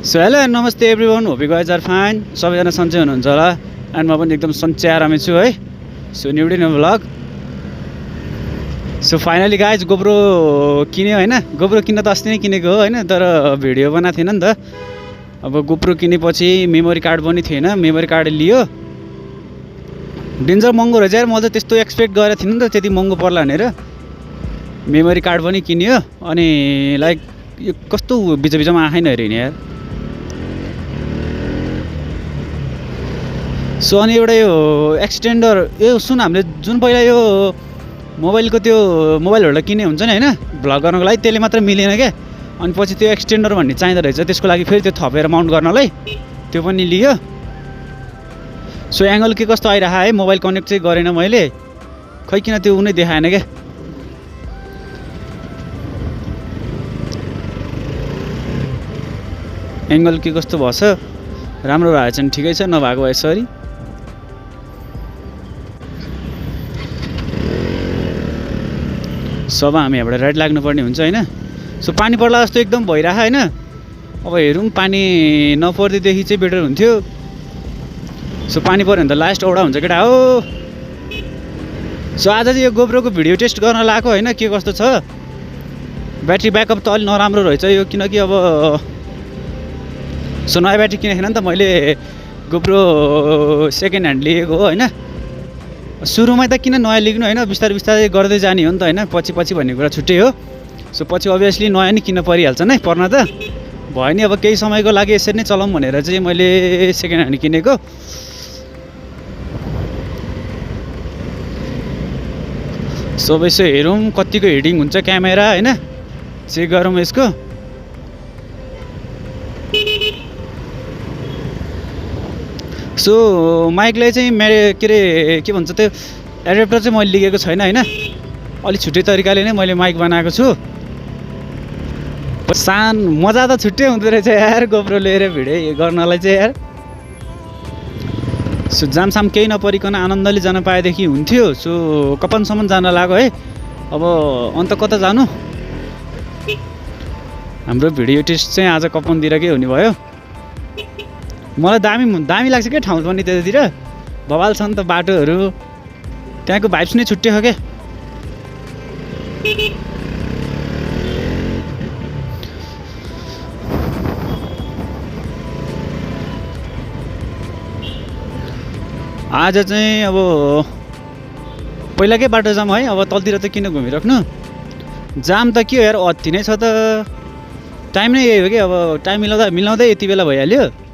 So hello and नमस्ते everyone, hope you guys are fine. सबैजना सन्चै हुनुहुन्छ होला एन्ड म पनि एकदम सन्चै आरामै छु है। So new day new vlog. So finally guys GoPro किन्यो हैन। गोप्रो किन्न त अस्ति नै किनेको हो हैन, तर भिडियो बनाएको थिएन नि त। अब गोप्रो किनेपछि मेमोरी कार्ड पनि थिएन, मेमोरी कार्ड लियो। डेन्जर महँगो रहेछ यार, म त त्यस्तो एक्सपेक्ट गरेको थिइनँ नि त त्यति महँगो पर्ला भनेर। मेमोरी कार्ड पनि किन्यो अनि लाइक यो कस्तो बिचमा आँखै नहेरिने यार। सो अनि एउटा यो एक्सटेन्डर, यो सुन हामीले जुन पहिला यो मोबाइलको त्यो मोबाइल होल्डर किने हुन्छ नि हैन भ्लग गर्नको लागि, त्यसले मात्र मिलेन क्या। अनि पछि त्यो एक्सटेन्डर भन्ने चाहिँदो रहेछ, त्यसको लागि फेरि त्यो थपेर माउन्ट गर्नलाई त्यो पनि लियो। सो एङ्गल के कस्तो आइरह है, मोबाइल कनेक्ट चाहिँ गरेन मैले, खै किन त्यो उनी देखाएन क्या। एङ्गल के कस्तो भएछ, राम्रो रहेछ नि ठिकै छ, नभएको भए सरी। सब हामी यहाँबाट राइट लाग्नुपर्ने हुन्छ हैन। सो पानी पर्ला जस्तो एकदम भइरह हैन। अब हेरौँ पानी नपर्दैदेखि चाहिँ बेटर हुन्थ्यो। सो पानी पऱ्यो भने त लास्ट औडा हुन्छ केटा हो। सो आज चाहिँ यो गोप्रोको भिडियो टेस्ट गर्न लगाएको हैन, के कस्तो छ। ब्याट्री ब्याकअप त अलि नराम्रो रहेछ यो, किनकि अब सो नयाँ ब्याट्री किनेको थिएन नि त मैले, गोप्रो सेकेन्ड ह्यान्ड लिएको हो हैन। सुरुमा त किन नयाँ लिनु हैन, बिस्तारै बिस्तारै गर्दै जाने हो नि त हैन, पछि भन्ने कुरा छुट्टै हो। सो पछि अभियसली नयाँ नै किन्न परिहाल्छ नि, पर्न त भयो नि। अब केही समयको लागि यसरी नै चलाऊँ भनेर चाहिँ मैले सेकेन्ड ह्यान्ड किनेको। सो अब यसो हेरौँ कतिको हिटिङ हुन्छ क्यामेरा हैन, चेक गरौँ यसको। सो माइकलाई चाहिँ के भन्छ त्यो एडेप्टर चाहिँ मैले लिएको छैन हैन, अलिक छुट्टै तरिकाले नै मैले माइक बनाएको छु। मजा त छुट्टै हुँदो रहेछ यार गोप्रो लिएर भिडियो गर्नलाई चाहिँ यार। सो जामसाम केही नपरिकन आनन्दले जान पाएदेखि हुन्थ्यो। सो कपनसम्म जान लाग्यो है। अब अन्त कता जानु, हाम्रो भिडियो टेस्ट चाहिँ आज कपनतिरकै हुने भयो। मलाई दामी लाग्छ क्या ठाउँ पनि, त्यतातिर बवाल छ नि त बाटोहरू, त्यहाँको भाइब्स नै छुट्टै हो क्या। आज चाहिँ अब पहिलाकै बाटो जाम है, अब तलतिर त किन घुमिराख्नु। जाम त के हो यार, अति नै छ त। टाइम नै यही हो कि, अब टाइम मिलाउँदै यति बेला भइहाल्यो।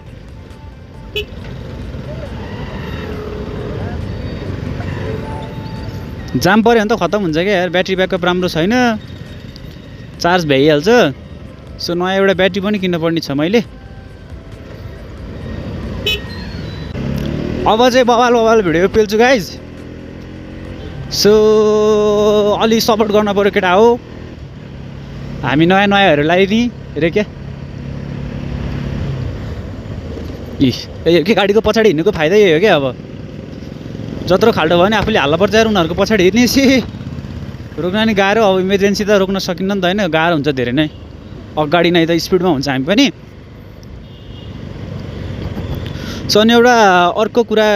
जाम पऱ्यो भने त खतम हुन्छ क्या यार, ब्याट्री ब्याकअप राम्रो छैन, चार्ज भइहाल्छ। सो नयाँ एउटा ब्याट्री पनि किन्नुपर्ने छ मैले। अब चाहिँ बवाल भिडियो पेल्छु गाइज। सो अलि सपोर्ट गर्न पऱ्यो केटा हो, हामी नयाँहरूलाई नि रे क्या। के गाडीको पछाडि हिँड्नुको फाइदा यही हो क्या। अब जत्रो खाल्डो भयो भने आफूले हाल्नु पर्छ यार, उनीहरूको पछाडि हिँड्नेसी रोक्न नि गाह्रो। अब इमर्जेन्सी त रोक्न सकिन्न नि त होइन, गाह्रो हुन्छ धेरै नै। अगाडि नै त स्पिडमा हुन्छ हामी पनि। सो अनि एउटा अर्को कुरा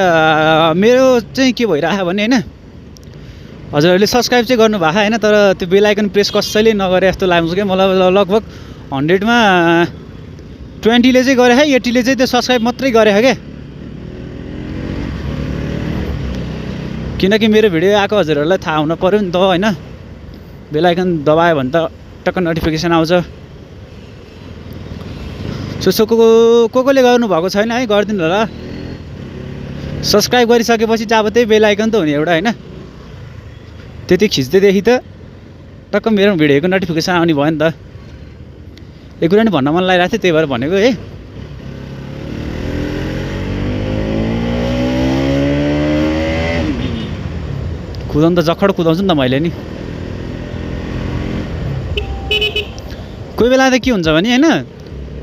मेरो चाहिँ के भइरहेको भने होइन, हजुरहरूले सब्सक्राइब चाहिँ गर्नुभएको होइन, तर त्यो बेल आइकन प्रेस कसैले नगरे जस्तो लाग्छ क्या मलाई। लगभग 100मा 20ले चाहिँ गरे है, 80ले चाहिँ त्यो सब्सक्राइब मात्रै गरे क्या। किनकि मेरो भिडियो आएको हजुरहरूलाई थाहा हुन पऱ्यो नि त होइन। बेल आइकन दबायो भने त टक्क नोटिफिकेसन आउँछ। सो कसले गर्नुभएको छैन है, गरिदिनु होला। सब्सक्राइब गरिसकेपछि चाहिँ अब त्यही बेल आइकन त हुने एउटा होइन, त्यति खिच्दैदेखि त टक्क मेरो भिडियोको नोटिफिकेसन आउने भयो नि त। यो कुरा नि भन्न मन लागिरहेको थियो, त्यही भएर भनेको है। कुदाउनु त जखड कुदाउँछु नि त मैले नि। कोही बेला त के हुन्छ भने होइन,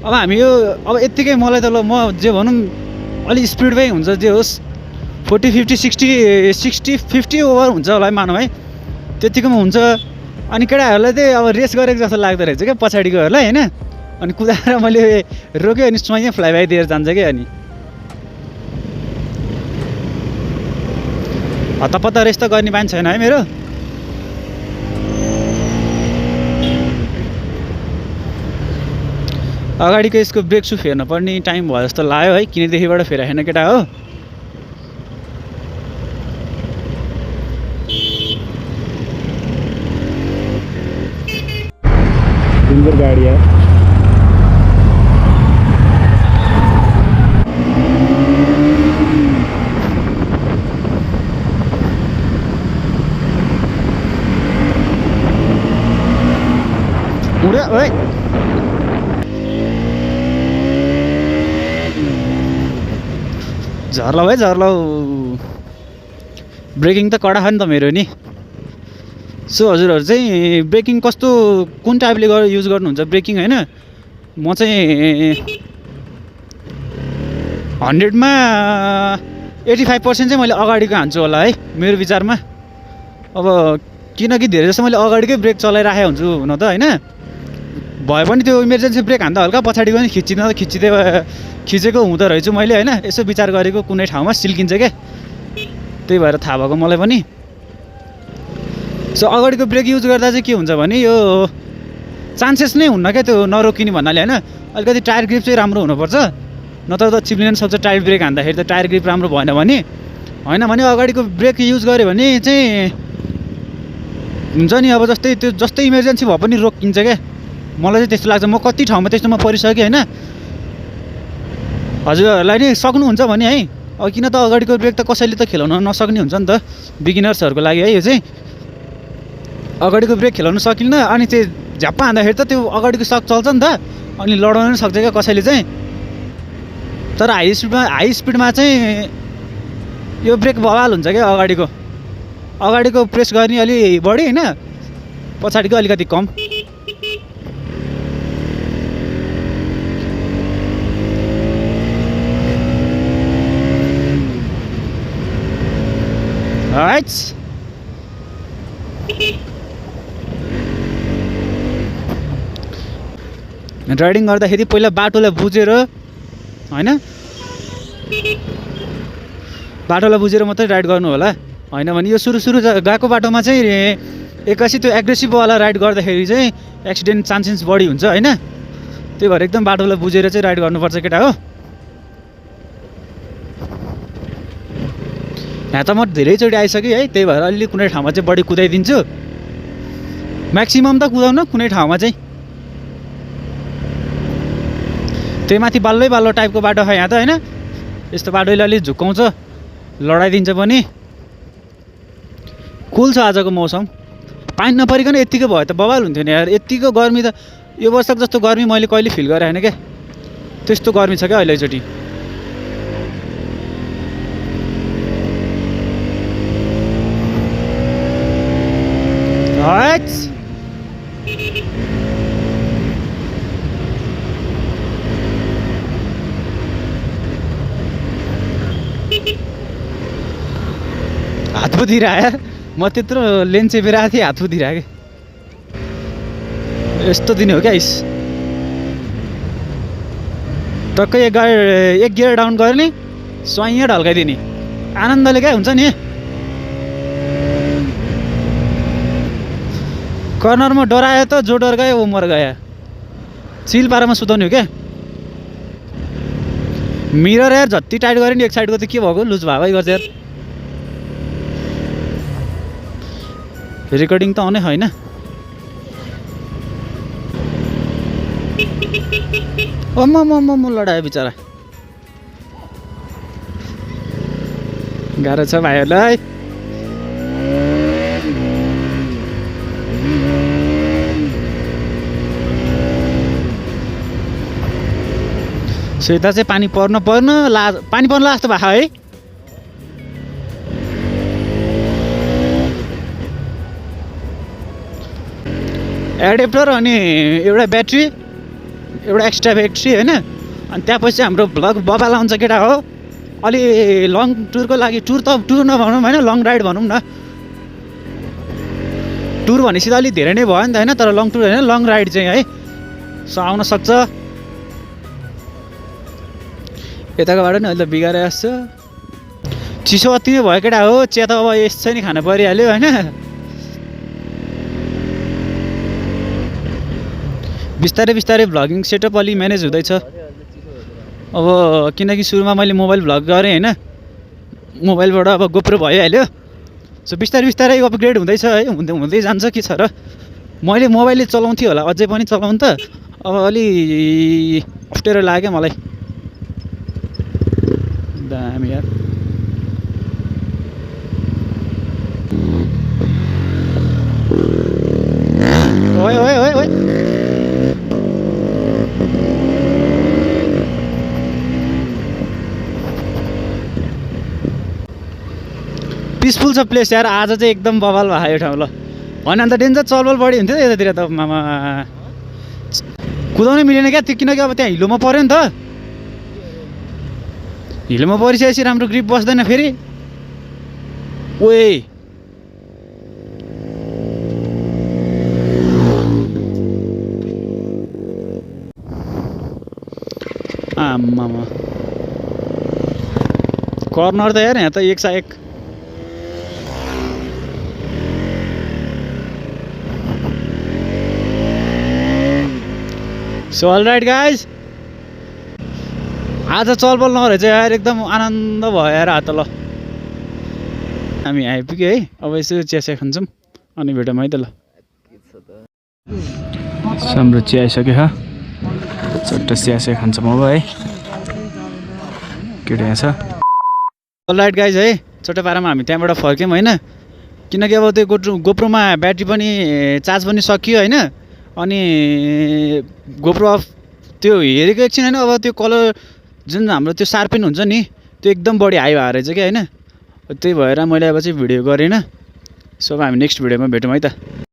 अब हामी यो अब यत्तिकै मलाई त ल म जे भनौँ अलि स्पिडमै हुन्छ, जे होस् 40 50 60 50 ओभर हुन्छ होला मानौँ है, त्यतिकोमा हुन्छ। अनि केटाहरूलाई चाहिँ अब रेस गरेको जस्तो लाग्दो रहेछ क्या पछाडिकोहरूलाई होइन। अनि कुदाएर मैले रोक्यो अनि स्वयं फ्लाइबाई दिएर जान्छ कि अनि हत्तपत्त रेस त गर्ने बानी छैन है मेरो। अगाडिको यसको ब्रेक सु फेर्न पर्ने टाइम भयो जस्तो लाग्यो है, किनदेखिबाट फेराएन केटा हो। सुन्दर गाडी है। उड्यो ओए झर्ला भाइ झर्ला। ब्रेकिङ त कडा छ नि त मेरो नि। सो हजुरहरू चाहिँ ब्रेकिङ कस्तो कुन टाइपले युज गर्नुहुन्छ ब्रेकिङ होइन? म चाहिँ 100मा 85% चाहिँ मैले अगाडिको हान्छु होला है मेरो विचारमा। अब किनकि धेरै जस्तो मैले अगाडिकै ब्रेक चलाइराखेको हुन्छु हुन त होइन, भए पनि त्यो इमर्जेन्सी ब्रेक हान्दा हल्का पछाडि पनि खिचेको हुँदो रहेछु मैले होइन। यसो विचार गरेको कुनै ठाउँमा सिल्किन्छ क्या, त्यही भएर थाहा भएको मलाई पनि। सो अगाडिको ब्रेक युज गर्दा चाहिँ के हुन्छ भने यो चान्सेस नै हुन्न क्या त्यो नरोकिने भन्नाले होइन। अलिकति टायर ग्रिप चाहिँ राम्रो हुनुपर्छ, नत्र त चिप्लिन सक्छ टायर ब्रेक हान्दाखेरि त। टायर ग्रिप राम्रो भएन भने होइन भने अगाडिको ब्रेक युज गऱ्यो भने चाहिँ हुन्छ नि। अब जस्तै इमर्जेन्सी भए पनि रोकिन्छ क्या, मलाई चाहिँ त्यस्तो लाग्छ। म कति ठाउँमा त्यस्तोमा परिसकेँ होइन। हजुरहरूलाई नि सक्नुहुन्छ भने है, अब किन त अगाडिको ब्रेक त कसैले त खेलाउन नसक्ने हुन्छ नि त, बिगिनर्सहरूको लागि है। यो चाहिँ अगाडिको ब्रेक खेलाउन सकिन्न अनि चाहिँ झ्याप्पा हान्दाखेरि त त्यो अगाडिको सक चल्छ नि त, अनि लडाउन पनि सक्छ क्या कसैले चाहिँ। तर हाई स्पिडमा चाहिँ यो ब्रेक बवाल हुन्छ क्या। अगाडिको प्रेस गर्ने अलि बढी होइन, पछाडिको अलिकति कम। राइडिङ गर्दाखेरि पहिला बाटोलाई बुझेर होइन, बाटोलाई बुझेर मात्रै राइड गर्नु होला होइन भने यो सुरु गएको बाटोमा चाहिँ एक्कासी त्यो एग्रेसिभवाला राइड गर्दाखेरि चाहिँ एक्सिडेन्ट चान्सेस बढी हुन्छ होइन। त्यही भएर एकदम बाटोलाई बुझेर चाहिँ राइड गर्नुपर्छ केटा हो। यहाँ त म धेरैचोटि आइसकेँ है, त्यही भएर अलि कुनै ठाउँमा चाहिँ बढी कुदाइदिन्छु। म्याक्सिमम त कुदाउन कुनै ठाउँमा चाहिँ। त्यही माथि बाल्लो टाइपको बाटो छ यहाँ त होइन। यस्तो बाटोले अलिक झुक्काउँछ, लडाइदिन्छ पनि। कुल छ आजको मौसम। पानी नपरिकन यत्तिकै भयो त बवाल हुन्थ्यो नि यार। यत्तिको गर्मी त यो वर्षको जस्तो गर्मी मैले कहिले फिल गरेँ होइन क्या। त्यस्तो गर्मी छ क्या अहिलेचोटि। हात पुदिरहेँ म त्यत्रो लेन चेपिरहेको थिएँ, हात पुदिरहेँ कि यस्तो दिने हो क्या इस। टक्कै एक गियर डाउन गऱ्यो नि स्वाइँ ढल्काइदिने आनन्दले क्या हुन्छ नि। कर्नरमा डरायो त जो डर गयो वो मर गयो। चिल पारामा सुताउने हो क्या। मिरर यार जति टाइट गऱ्यो नि एक साइडको त के भएको लुज भागै गर्छ यार। रेकर्डिङ त आउने होइन। म लडायो बिचरा। गाह्रो छ भाइहरूलाई। यता चाहिँ पानी पर्न जस्तो भएको है। एडेप्टर अनि एउटा ब्याट्री, एउटा एक्स्ट्रा ब्याट्री होइन। अनि त्यहाँपछि हाम्रो भ्लग बबाल आउँछ केटा हो। अलि लङ टुरको लागि, टुर नभनौँ होइन, लङ राइड भनौँ न। टुर भनेपछि त अलिक धेरै नै भयो नि त होइन, तर लङ टुर होइन, लङ राइड चाहिँ है। सो आउन सक्छ। यताको बाटो नि अहिले बिगारे आएको छ। चिसो अति नै भयो केटा हो, चिया त अब यसै नि खान परिहाल्यो होइन। बिस्तारै बिस्तारै भ्लगिङ सेटअप अलि म्यानेज हुँदैछ अब, किनकि सुरुमा मैले मोबाइल भ्लग गरेँ होइन, मोबाइलबाट अब गोप्रो भइहाल्यो। सो बिस्तारै बिस्तारै अपग्रेड हुँदैछ है, हुँदै जान्छ के छ र। मैले मोबाइलले चलाउँथेँ होला अझै पनि चलाउनु त, अब अलि अप्ठ्यारो लाग्यो मलाई। दामी यार। ओए ओए ओए ओए पिसफुल छ प्लेस यार। आज चाहिँ एकदम बवाल भयो यो ठाउँ ल। भन अन्त डेन्जर चलबल बढी हुन्थ्यो यतातिर त मामा, कुदाउनै मिलेन क्या त्यो, किनकि अब त्यहाँ हिलोमा पऱ्यो नि त। हिलोमा परिसकेपछि राम्रो ग्रिप बस्दैन फेरि। ओए आमामा कर्नर त यार यहाँ त एक सा एक। सो अलराइट गाइज, आज चलबल नरहेछ यार, एकदम आनन्द भयो यार हात ल। हामी आइपुग्यो है, अब यसो चिया खान्छौँ अनि भेटौँ है त ल। हाम्रो चिया आइसक्यो ह, चट्ट चिया खान्छौँ अब है। केटा यहाँ छ। अलराइट गाइज है, छोटो पारामा हामी त्यहाँबाट फर्क्यौँ होइन, किनकि अब त्यो गोप्रोमा ब्याट्री पनि चार्ज पनि सकियो होइन। अनि गोप्रो त्यो हेरेको एकछिन होइन, अब त्यो कलर जुन हाम्रो त्यो सार्पेन हुन्छ नि त्यो एकदम बढी हाई भएर रहेछ क्या होइन। त्यही भएर मैले अब चाहिँ भिडियो गरेन। सो अब हामी नेक्स्ट भिडियोमा भेटौँ है त।